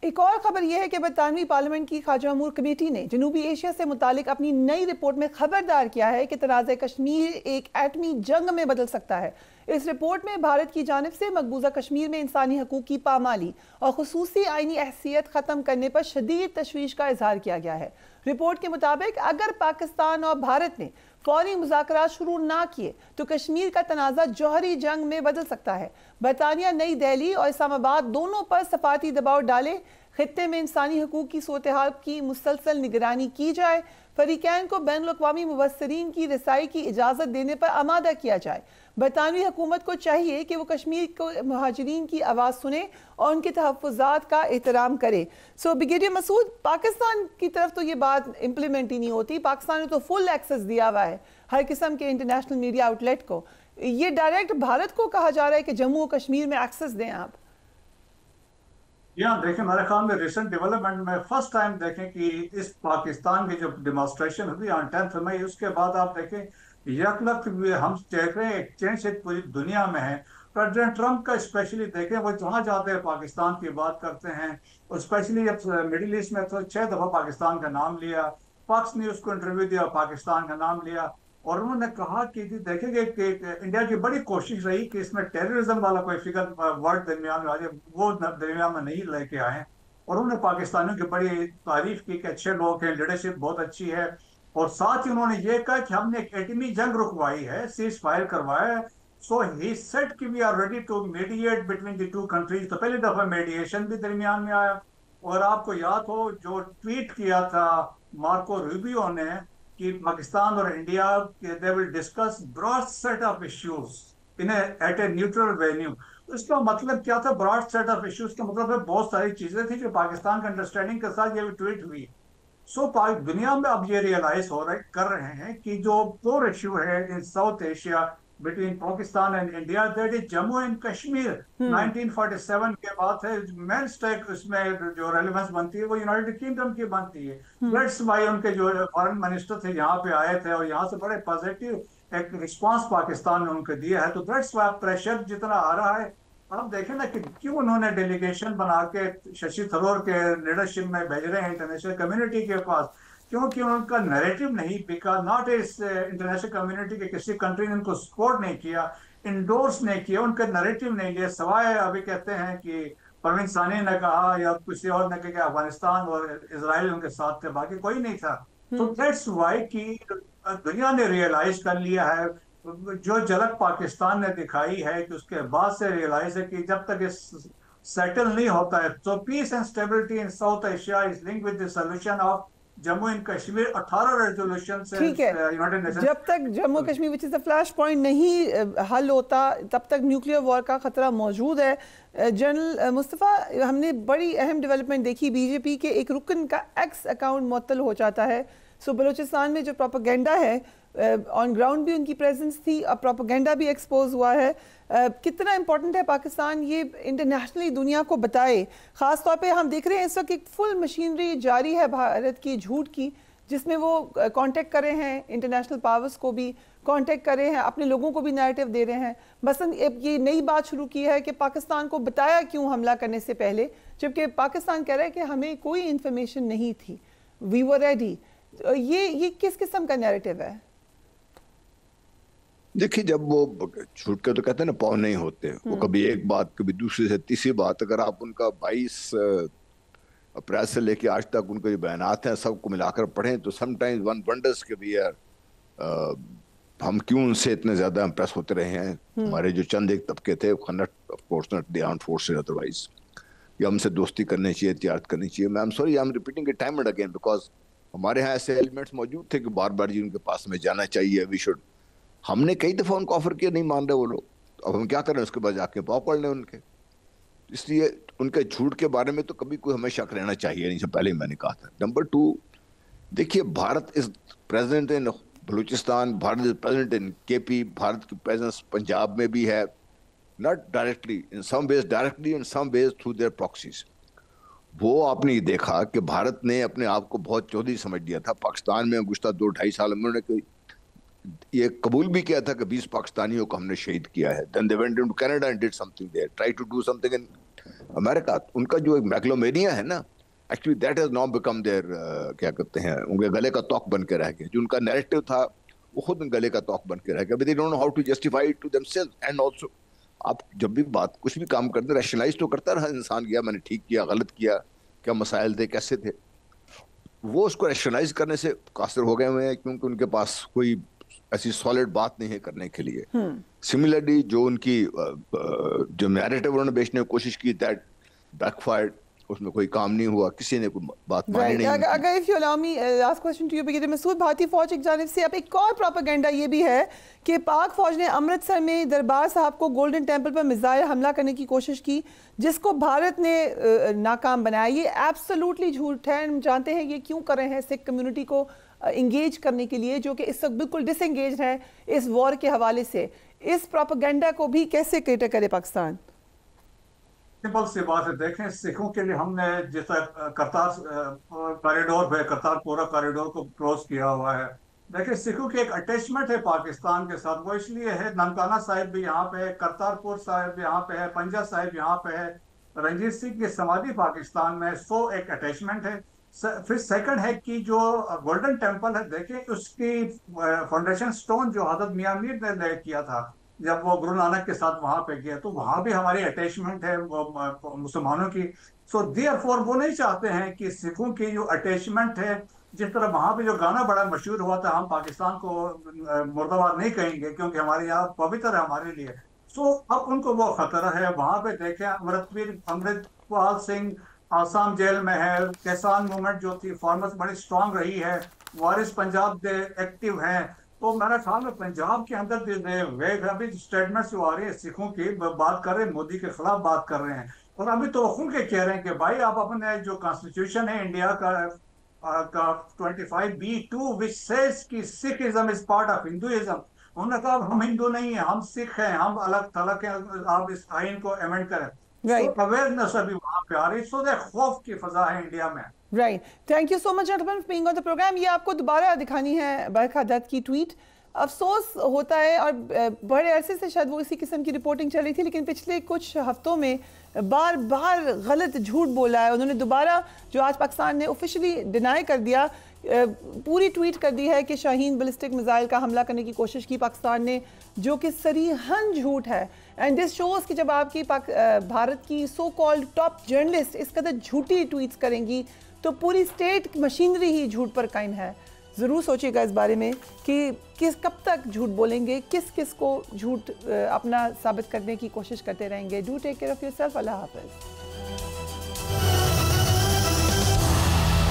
एक और खबर यह है कि बरतानवी पार्लियामेंट की ख्वाजा अमूर कमेटी ने जनूबी एशिया से मुतालिक अपनी नई रिपोर्ट में खबरदार किया है कि तनाज़ा कश्मीर एक एटमी जंग में बदल सकता है। इस रिपोर्ट में भारत की जानिब से मकबूजा कश्मीर में इंसानी हकूक़ की पामाली और खुसूसी आइनी हैसियत ख़त्म करने पर शदीद तशवीश का इजहार किया गया है। रिपोर्ट के मुताबिक अगर पाकिस्तान और भारत ने फौरी मुज़ाकरात शुरू ना किए तो कश्मीर का तनाज़ा जौहरी जंग में बदल सकता है। बरतानिया नई दिल्ली और इस्लामाबाद दोनों पर सफारती दबाव डाले, खित्ते में इंसानी हकूक़ की सूरत हाल की मुसलसल निगरानी की जाए, फरीकैन को बैनुल अक़वामी मुबस्सरीन की रसाई की इजाज़त देने पर आमादा किया जाए। बरतानवी हुकूमत को चाहिए कि वो कश्मीर को मुहाजिरीन की आवाज़ सुने और उनके तहफ़्फ़ुज़ात का एहतराम करे। सो ब्रिगेडियर मसूद, पाकिस्तान की तरफ तो ये बात इम्प्लीमेंट ही नहीं होती। पाकिस्तान ने तो फुल एक्सेस दिया हुआ है हर किस्म के इंटरनेशनल मीडिया आउटलेट को। ये डायरेक्ट भारत को कहा जा रहा है कि जम्मू और कश्मीर में एक्सेस दें आप। यहाँ देखें, मेरे ख्याल में रिसेंट डेवलपमेंट में फर्स्ट टाइम देखें कि इस पाकिस्तान की जो डेमोन्स्ट्रेशन हुई ऑन 10 मई, उसके बाद आप देखें यकलक हम देख रहे हैं एक्सचेंज पूरी दुनिया में है। प्रेसिडेंट ट्रंप का स्पेशली देखें, वो जहाँ जाते हैं पाकिस्तान की बात करते हैं, और स्पेशली जब मिडिल ईस्ट में तो 6 दफा पाकिस्तान का नाम लिया, फॉक्स न्यूज को इंटरव्यू दिया, पाकिस्तान का नाम लिया, और उन्होंने कहा कि देखेंगे कि इंडिया की बड़ी कोशिश रही कि इसमें टेररिज्म वाला कोई फिगर वर्ड दरमियान में आ जाए, वो दरमियान में नहीं लेके आए। और उन्होंने पाकिस्तानियों की बड़ी तारीफ की कि अच्छे लोग हैं, लीडरशिप बहुत अच्छी है, और साथ ही उन्होंने ये कहा कि हमने एक एटमी जंग रुकवाई है, सीज फायर करवाया है। सो ही सेड कि we are ready to mediate between the two countries. तो पहली दफा मीडिएशन भी दरमियान में आया। और आपको याद हो जो ट्वीट किया था मार्को रूबियो ने कि पाकिस्तान और India they will discuss broad set of issues in at a neutral venue. इसका मतलब क्या था? ब्रॉड सेट ऑफ इश्यूज का मतलब है बहुत सारी चीजें थी जो पाकिस्तान का अंडरस्टैंडिंग के साथ ये ट्वीट हुई। सो दुनिया में अब ये रियलाइज हो रहे कर रहे हैं कि जो कोर इश्यू है in South Asia between Pakistan and India, that is Jammu and Kashmir. 1947 के बाद है मेन स्टेक, उसमें जो रेलेवेंस बनती है वो यूनाइटेड किंगडम की बनती है। दैट्स वाई उनके जो फॉरेन मिनिस्टर थे यहाँ पे आए थे, और यहाँ से बड़े पॉजिटिव एक रिस्पांस पाकिस्तान ने उनको दिया है। तो दैट्स वाई प्रेशर जितना आ रहा है, आप देखें ना कि क्यों उन्होंने डेलीगेशन बना के शशि थरूर के लीडरशिप में भेज रहे हैं इंटरनेशनल कम्युनिटी के पास, क्योंकि उनका नैरेटिव नहीं बिका। नॉट इस इंटरनेशनल कम्युनिटी के किसी कंट्री ने उनको सपोर्ट नहीं किया, इंडोर्स नहीं किया, उनका नैरेटिव नहीं लिया, सवाए अभी कहते हैं कि परवीन सानी ने कहा या किसी और ने कहा कि अफगानिस्तान और इसराइल उनके साथ थे, बाकी कोई नहीं था। तो दैट्स वाई कि दुनिया ने रियलाइज कर लिया है, जो झलक पाकिस्तान ने दिखाई है कि उसके बाद से रियलाइज है कि जब तक इस सेटल नहीं होता है, तो peace and stability in South Asia is link with the solution of Jammu and Kashmir. 18 resolution से ठीक है, यूनाइटेड नेशन जब तक Jammu Kashmir which is the flash point नहीं हल होता तब तक न्यूक्लियर वॉर का खतरा मौजूद है। जनरल मुस्तफ़ा, हमने बड़ी अहम डेवलपमेंट देखी, बीजेपी के एक रुकन का एक्स अकाउंट मुअत्तल हो जाता है। सो बलूचिस्तान में जो प्रोपेगेंडा है, ऑन ग्राउंड भी उनकी प्रेजेंस थी, अब प्रोपेगेंडा भी एक्सपोज हुआ है। कितना इंपॉर्टेंट है पाकिस्तान ये इंटरनेशनली दुनिया को बताए। ख़ास तौर पे हम देख रहे हैं इस वक्त एक फुल मशीनरी जारी है भारत की झूठ की, जिसमें वो कांटेक्ट कर रहे हैं इंटरनेशनल पावर्स को भी कांटेक्ट कर रहे हैं, अपने लोगों को भी नैरेटिव दे रहे हैं। मसलन ये नई बात शुरू की है कि पाकिस्तान को बताया क्यों हमला करने से पहले, जबकि पाकिस्तान कह रहा है कि हमें कोई इंफॉर्मेशन नहीं थी, वी वर रेडी। ये किस किस्म का नैरेटिव है? देखिए, जब वो झूठ के तो कहते हैं ना पाँव नहीं होते, वो कभी एक बात कभी दूसरी से तीसरी बात, अगर आप उनका 22 अप्रैल से लेके आज तक उनके जो बयानात हैं सबको मिलाकर पढ़ें तो समटाइम्स वन वंडर्स के भी यार हम क्यों उनसे इतने ज्यादा इम्प्रेस होते रहे हैं। हमारे जो चंद एक तबके थे, आर्म्ड फोर्सेस अदरवाइज, या हमसे दोस्ती करनी चाहिए, तिजारत करनी चाहिए। मैं I am repeating it time and again because हमारे यहाँ ऐसे एलिमेंट्स मौजूद थे कि बार बार जी उनके पास में जाना चाहिए, वी शुड। हमने कई दफा उनको ऑफर किया, नहीं मान रहे वो लोग, अब हम क्या करें, उसके बाद जाके पाँव पड़ लें उनके। इसलिए उनके झूठ के बारे में तो कभी कोई हमें शक रहना चाहिए नहीं, से पहले ही मैंने कहा था। नंबर 2, देखिए Bharat is present in Balochistan, Bharat is present in KP, Bharat की प्रेजेंस पंजाब में भी है, not directly, in some ways directly, in some ways through their proxies. वो आपने देखा कि भारत ने अपने आप को बहुत चौधरी समझ लिया था पाकिस्तान में। गुज़श्ता 2-2.5 साल में उन्होंने ये कबूल भी किया था कि 20 पाकिस्तानियों को हमने शहीद किया है। Then they went into Canada and did something there, try to do something in America, उनका जो एक मैग्लोमेनिया है ना, actually that has now become there, क्या कहते हैं, उनके गले का तौक बन के रह गया। जो उनका नैरेटिव था वो खुद गले का तौक बन के रह गया। They don't know how to justify it to themselves. And also आप जब भी कुछ भी काम करते, रैशनलाइज तो करता रहा इंसान, किया मैंने ठीक किया, गलत किया, क्या मसाइल थे, कैसे थे, वो उसको रैशनलाइज करने से कासिर हो गए हुए हैं, क्योंकि उनके पास कोई ऐसी सॉलिड बात नहीं है करने के लिए। सिमिलरली जो उनकी जो नैरेटिव उन्होंने बेचने की कोशिश की, दैट बैकफायर्ड, उसमें कोई काम नहीं हुआ, किसी ने कोई बात मानी नहीं। अगर if you allow me last question to you, because Masood, भारतीय फौज की जानिब से अब एक और प्रोपेगेंडा ये भी है कि पाक फौज ने अमृतसर में दरबार साहब को गोल्डन टेंपल पर मिसाइल हमला करने की कोशिश की, जिसको भारत ने नाकाम बनाया। ये एब्सोल्युटली झूठ है। हम जानते हैं ये क्यों कर रहे हैं, सिख कम्युनिटी को इंगेज करने के लिए, जो कि इस वक्त बिल्कुल डिसएंगेज है इस वॉर के हवाले से। इस प्रोपेगेंडा को भी कैसे कैटर करे पाकिस्तान? सिंपल सी बात है, देखें, सिखों के लिए हमने जैसा करतार कॉरिडोर पे, करतारपुरा कॉरिडोर को क्रॉस किया हुआ है। देखिए, सिखों की एक अटैचमेंट है पाकिस्तान के साथ, वो इसलिए है, ननकाना साहिब भी यहाँ पे है, करतारपुर साहिब यहाँ पे है, पंजा साहिब यहाँ पे है, रंजीत सिंह की समाधि पाकिस्तान में, सो एक अटैचमेंट है। फिर सेकंड है कि जो गोल्डन टेम्पल है, देखिए उसकी फाउंडेशन स्टोन जो हजरत मियां मीर ने ले किया था जब वो गुरु नानक के साथ वहां पे गया, तो वहां भी हमारी अटैचमेंट है मुसलमानों की। सो देयरफॉर वो नहीं चाहते हैं कि सिखों की जो अटैचमेंट है, जिस तरह वहां पे जो गाना बड़ा मशहूर हुआ था, हम पाकिस्तान को मुर्दाबाद नहीं कहेंगे क्योंकि हमारे यहाँ पवित्र है हमारे लिए। सो अब उनको वो खतरा है। वहां पे देखें, अमृतपाल सिंह आसाम जेल में है, किसान मूवमेंट जो थी फार्मर्स बड़ी स्ट्रांग रही है, वारिस पंजाब दे एक्टिव हैं। तो मेरा ख्याल में पंजाब के अंदर वे अभी स्टेटमेंट्स जो आ रही है सिखों की, बात कर रहे हैं, मोदी के खिलाफ बात कर रहे हैं, और अभी तो खुल के कह रहे हैं कि भाई आप अपने जो कॉन्स्टिट्यूशन है इंडिया का 25B(2) विच सेज कि Sikhism is part of Hinduism, उन्होंने कहा हम हिंदू नहीं है, हम सिख हैं, हम अलग थलग हैं, आप इस आइन को अमेंड करें। अवेयरनेस अभी वहां पे आ रही, सो खौफ की फजा है इंडिया में। Right, thank you so much gentleman for being on the program. ये आपको दोबारा दिखानी है बरखा दत्त की ट्वीट। अफसोस होता है, और बड़े अरसे से शायद वो इसी किस्म की रिपोर्टिंग चल रही थी, लेकिन पिछले कुछ हफ्तों में बार बार गलत झूठ बोला है उन्होंने। दोबारा जो आज पाकिस्तान ने ऑफिशियली डिनाई कर दिया, पूरी ट्वीट कर दी है कि शाहीन बैलिस्टिक मिसाइल का हमला करने की कोशिश की पाकिस्तान ने, जो कि सरीहन झूठ है। एंड दिस शोज कि जब आपकी भारत की सो कॉल्ड टॉप जर्नलिस्ट इस कदर झूठी ट्वीट्स करेंगी तो पूरी स्टेट मशीनरी ही झूठ पर कायम है। ज़रूर सोचिएगा इस बारे में कि कब तक झूठ बोलेंगे, किस किस को झूठ अपना साबित करने की कोशिश करते रहेंगे। Do take care of yourself. अल्लाह हाफ़िज़।